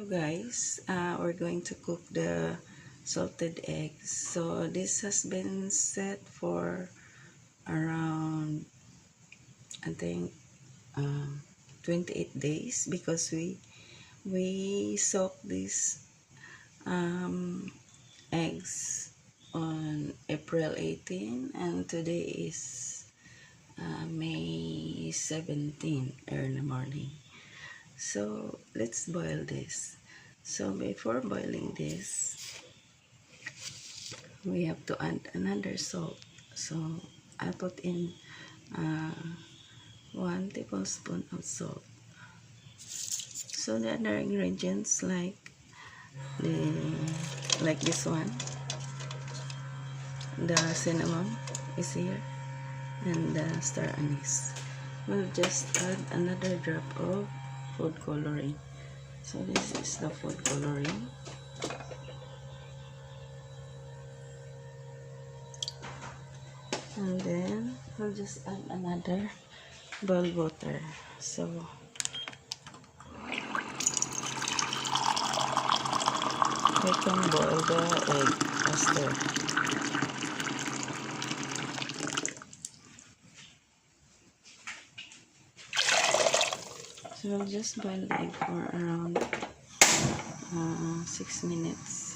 guys, we're going to cook the salted eggs. So this has been set for around, I think, 28 days because we soak these eggs on April 18 and today is May 17 early morning. So let's boil this. So before boiling this, we have to add another salt. So I put in 1 tablespoon of salt. So the other ingredients like this one, the cinnamon is here, and the star anise. We'll just add another drop of food coloring. So this is the food coloring. And then we'll just add another boiled water. So we can boil the egg faster. So we'll just boil the egg for around 6 minutes.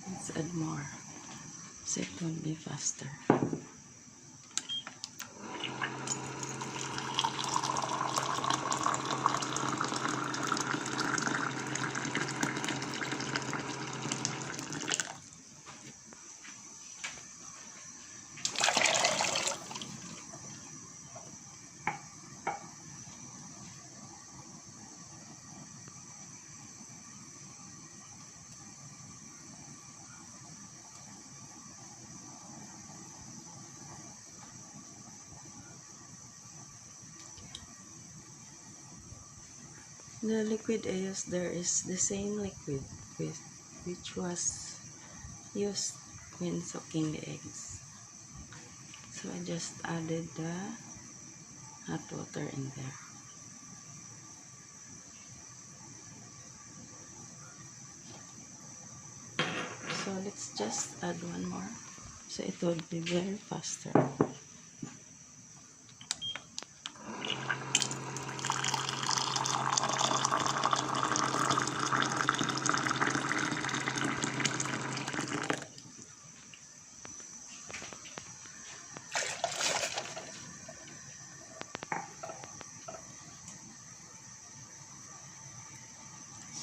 Let's add more so it will be faster. The liquid I used there is the same liquid which was used when soaking the eggs. So I just added the hot water in there. So let's just add one more so it will be very faster.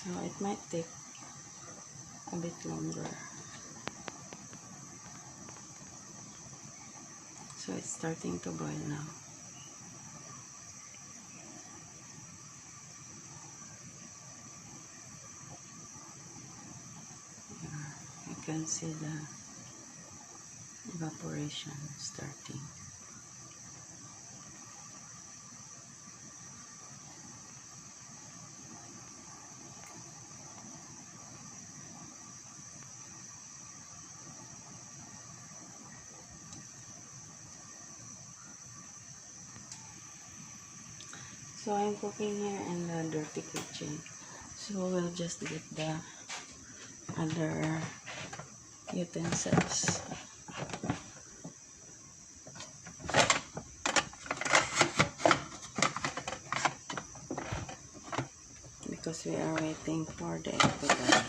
So it might take a bit longer. So it's starting to boil now. You can see the evaporation starting. So I'm cooking here in the dirty kitchen. So we'll just get the other utensils. Because we are waiting for the egg to boil.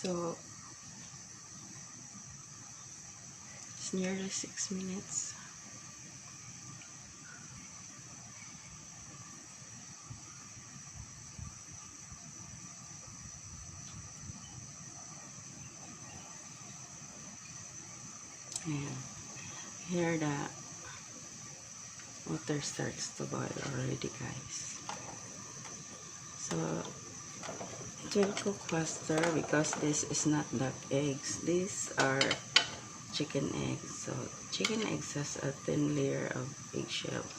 So it's nearly 6 minutes. And here the water starts to boil already, guys. So it will cook faster because this is not duck eggs. These are chicken eggs. So chicken eggs has a thin layer of eggshells.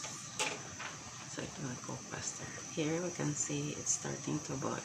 So it will cook faster. Here we can see it's starting to boil.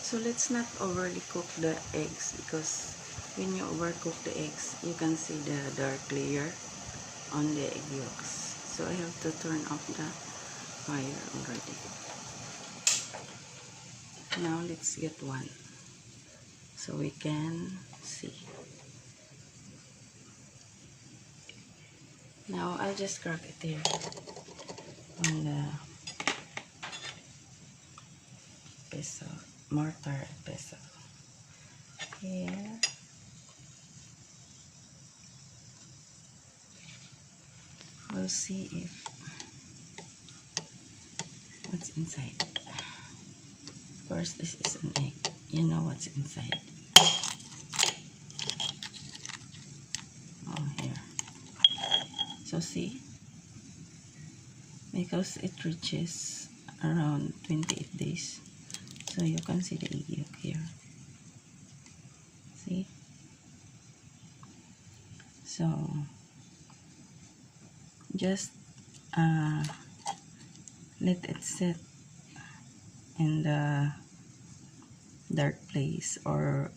So let's not overly cook the eggs, because when you overcook the eggs, you can see the dark layer on the egg yolks. So I have to turn off the fire already. Now let's get one so we can see. Now I'll just crack it here on the pestle, mortar and pestle. Here. We'll see if what's inside. Of course, this is an egg. You know what's inside. Oh, here. So see, because it reaches around 28 days, so you can see the egg yolk here. See? So just let it sit in the dark place or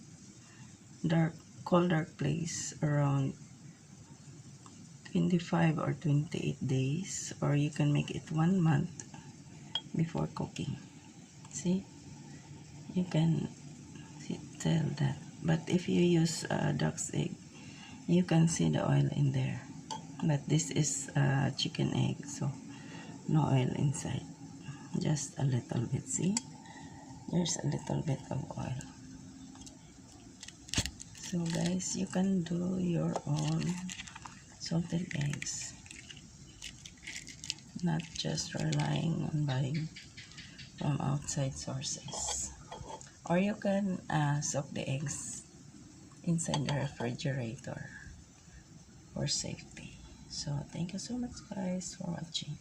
cold dark place around 25 or 28 days, or you can make it 1 month before cooking. See, you can tell that. But if you use duck's egg, you can see the oil in there. But this is chicken egg, so no oil inside, just a little bit. See, there's a little bit of oil. So guys, you can do your own salted eggs, not just relying on buying from outside sources. Or you can soak the eggs inside the refrigerator for safety. So thank you so much guys for watching.